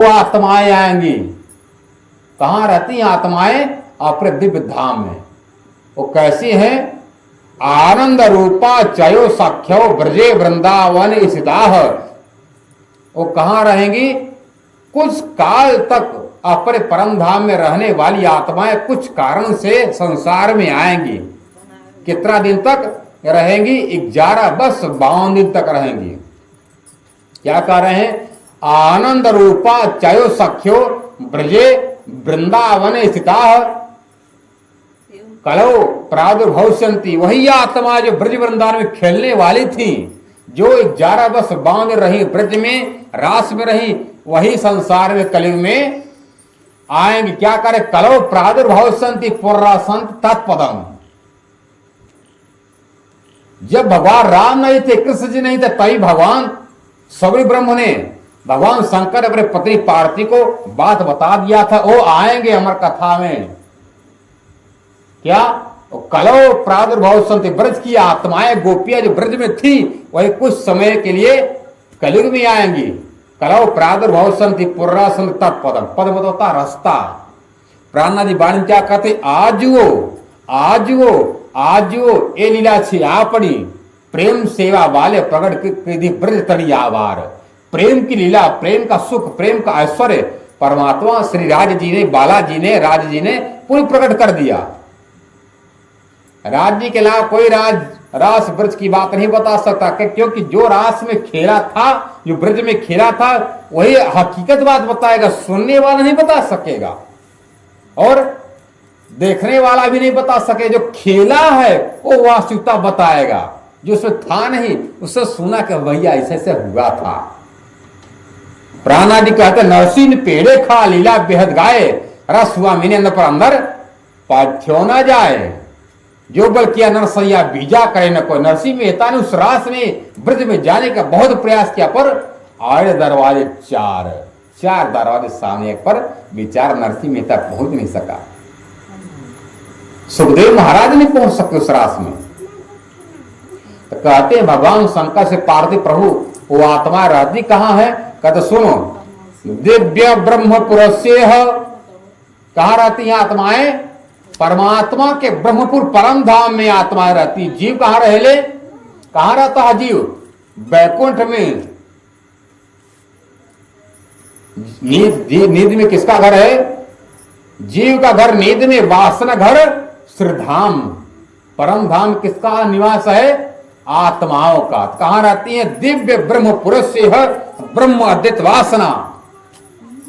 वो आत्माएं आएंगी। कहां रहती हैं आत्माएं? अपने दिव्य धाम में। वो कैसी हैं? आनंद रूपा चयो सख्यो ब्रजे वृंदावन स्थिताः। वो कहां रहेंगी? कुछ काल तक अपने परम धाम में रहने वाली आत्माएं कुछ कारण से संसार में आएंगी। कितना दिन तक रहेंगी? 11 बस 52 दिन तक रहेंगी। क्या कह रहे हैं? आनंद रूपा चयो सख्यो ब्रजे वृंदावन स्थिताः कलो प्रादुर्भविष्यन्ति। वही आत्मा जो ब्रज वृंदावन में खेलने वाली थी, जो 11 बस बांध रही ब्रज में, रास में रही, वही संसार में कलयुग में आएंगे। क्या करे? कलो प्रादुर्भविष्यन्ति पुरासंत तत्पदम। जब भगवान राम नहीं थे, कृष्ण जी नहीं थे, तभी भगवान सभी ब्रह्म ने, भगवान शंकर अपने पत्नी पार्वती को बात बता दिया था, वो आएंगे अमर कथा में। क्या? कलो प्रादुर्भविष्यन्ति। ब्रज की आत्माएं, गोपियां जो ब्रज में थी, वही कुछ समय के लिए कलयुग में आएंगी। कलो प्रादुर्भविष्यन्ति पुरासंत तत्पदम। पद होता रास्ता। प्राणनाथ वाणी क्या कहते? आज वो ए लीला छी आपनी प्रेम सेवा वाले प्रकट की ब्रज तड़ी आवार। प्रेम की लीला, प्रेम का सुख, प्रेम का ऐश्वर्य परमात्मा श्री राज जी ने, बालाजी ने, राज जी ने पूरी प्रकट कर दिया। राज जी के अलावा कोई रास ब्रज की बात नहीं बता सकता, क्योंकि जो रास में खेला था, जो ब्रज में खेला था, वही हकीकत बात बताएगा। सुनने वाला नहीं बता सकेगा और देखने वाला भी नहीं बता सके। जो खेला है वो वास्तविकता बताएगा, जो उसमें था नहीं उससे सुना कि भैया ऐसे ऐसे हुआ था। प्राणादि कहते नरसिंह पेड़े खा लीला बेहद गाए, रस हुआ मीने अंदर पर अंदर पाथ्यो न जाए। जो बल किया नरसैया बीजा करे न कोई। नरसिंह मेहता ने उस रास में ब्रज में जाने का बहुत प्रयास किया, पर आड़े दरवाजे चार दरवाजे सामने पर विचार नरसिंह मेहता पहुंच नहीं सका। सुखदेव महाराज नहीं पहुंच सकते उस रास में। तो कहते हैं भगवान शंकर से पार्वती प्रभु वो आत्मा रहती कहां है? कहते सुनो, दिव्य ब्रह्मपुर से कहां रहती हैं आत्माएं? परमात्मा के ब्रह्मपुर परम धाम में आत्माएं रहती। जीव कहां रहले? कहां रहता है जीव? बैकुंठ में। नींद में किसका घर है? जीव का घर नींद में। वासना घर श्रीधाम। परम धाम किसका निवास है? आत्माओं का। कहां रहती है? दिव्य ब्रह्मपुर से ब्रह्म अद्वैत वासना।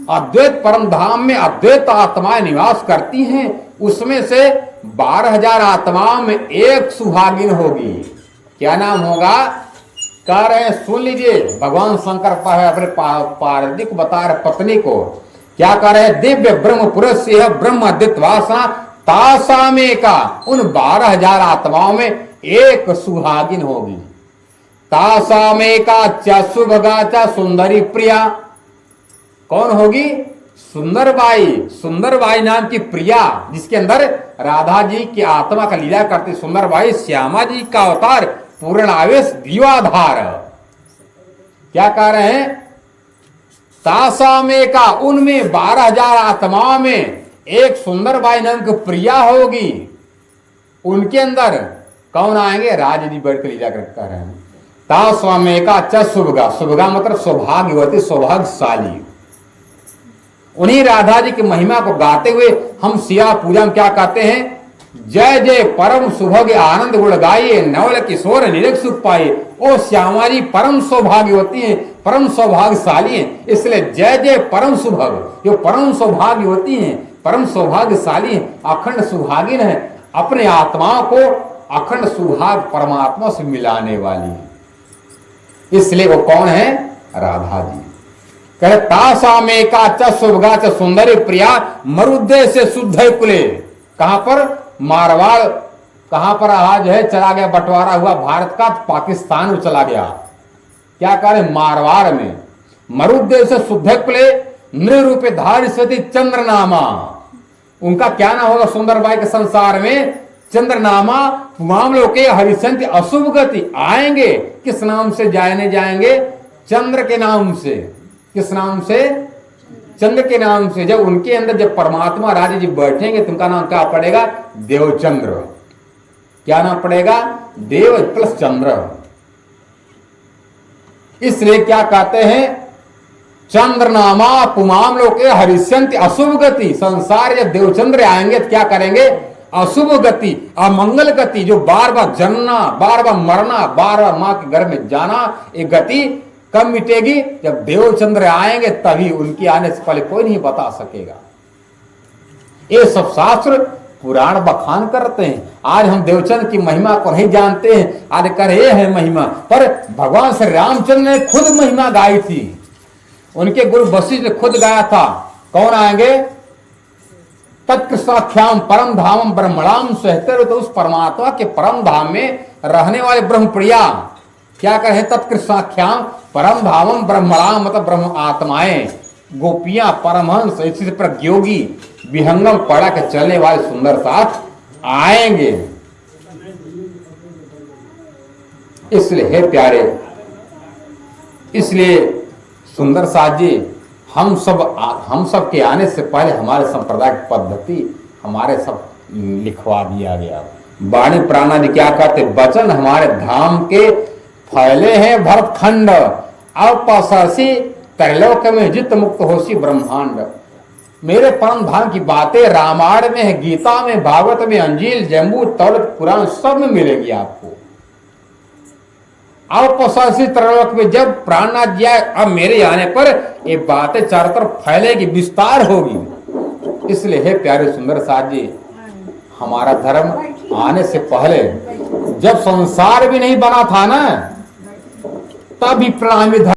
अद्वैत परम धाम में अद्वैत आत्माएं निवास करती हैं। उसमें से 12,000 आत्माओं में एक सुहागिन होगी। क्या नाम होगा? कह रहे हैं, सुन लीजिए। भगवान शंकर अपने पार्वती को बता रहे, पत्नी को क्या कह रहे हैं? दिव्य ब्रह्मपुर से ब्रह्म अद्वैत वासना तासामे का। उन 12,000 आत्माओं में एक सुहागिन होगी। तासामे का च सुभगा च सुंदरी प्रिया। कौन होगी? सुंदरबाई। सुंदरबाई नाम की प्रिया, जिसके अंदर राधा जी की आत्मा का लीला करती। सुंदरबाई श्यामा जी का अवतार, पूर्ण आवेश दीवाधार। क्या कह रहे हैं? तासामे का, उनमें 12,000 आत्माओं में एक सुंदरबाई नाम की प्रिया होगी। उनके अंदर कौन आएंगे? राज जी बैठ कर लीला कर रहे हैं। तासामे का च शुभगा। शुभगा मतलब सौभाग्यवती, सौभाग्यशाली। उन्हीं राधा जी की महिमा को गाते हुए हम सिया पूजा में क्या कहते हैं? जय जय परम सुभग आनंद गुण गाइए, नवल किशोर निरख सुख पाए। ओ श्यामा जी परम सौभाग्यवती हैं, परम सौभाग्यशाली हैं। इसलिए जय जय परम सुभग, जो परम सौभाग्यवती हैं, परम सौभाग्यशाली हैं, अखंड सुहागिन है, अपने आत्माओं को अखंड सुभाग परमात्मा से मिलाने वाली है। इसलिए वो कौन है? राधा जी। कहे तासामे का च शुभगा च सुंदरी प्रिया मरुदे से शुद्ध कुले। कहां पर? मारवाड़। कहां पर आज है? चला गया, बंटवारा हुआ भारत का, पाकिस्तान में चला गया। क्या कह रहे? मारवाड़ में। मरुदे से शुद्ध कुले नृरूपे धारिष्यति चंद्रनामा। उनका क्या नाम होगा सुंदरबाई के संसार में? चंद्रनामा। मामलोके हरिशंति अशुभ गति। आएंगे किस नाम से? जाने जाएंगे चंद्र के नाम से। किस नाम से? चंद्र के नाम से, जब उनके अंदर जब परमात्मा राजा जी बैठेंगे तो उनका नाम क्या पड़ेगा? देवचंद्र। क्या नाम पड़ेगा? देव प्लस चंद्र। इसलिए क्या कहते हैं? चंद्रनामा पुमाम लोके हरिष्यंति अशुभ गति। संसार जब देवचंद्र आएंगे तो क्या करेंगे? अशुभ गति, अमंगल गति, जो बार बार जन्ना, बार बार मरना, बार बार मां के घर में जाना, ये गति कब मिटेगी? जब देवचंद्र आएंगे तभी। उनकी आने से पहले कोई नहीं बता सकेगा। ये सब शास्त्र पुराण बखान करते हैं। आज हम देवचंद्र की महिमा को नहीं जानते हैं, आज कर रहे हैं महिमा, पर भगवान श्री रामचंद्र ने खुद महिमा गाई थी। उनके गुरु वशिष्ठ ने खुद गाया था। कौन आएंगे? तत्कृष्णाख्याम परम धामम ब्रह्मणाम सहते। तो उस परमात्मा के परम धाम में रहने वाले ब्रह्म प्रिया क्या कहे? तत्कृष्णाख्याम परम धामम ब्रह्मणाम, मतलब ब्रह्म आत्माएं, गोपियां, परमहंस, इसी से प्रज्ञोगी, विहंगम पड़ा के चलने वाले सुंदर साथ आएंगे। इसलिए हे प्यारे, इसलिए सुंदर साथ जी, हम सब के आने से पहले हमारे संप्रदाय की पद्धति हमारे सब लिखवा दिया गया। वाणी प्राणादि क्या कहते? वचन हमारे धाम के फैले हैं भरतखंड, अब पसरसी त्रैलोक में जित मुक्त होसी ब्रह्मांड। मेरे परम धाम की बातें रामायण में है, गीता में, भागवत में, अंजील, जम्बू, तौलत, पुराण सब में मिलेगी आपको। अब पसरसी त्रैलोक में जब प्राणनाथ जाए, अब मेरे आने पर ये बातें चारों तरफ फैलेगी, विस्तार होगी। इसलिए हे प्यारे सुंदर साथ जी, हमारा धर्म आने से पहले जब संसार भी नहीं बना था ना, तभी प्रणामी धर्म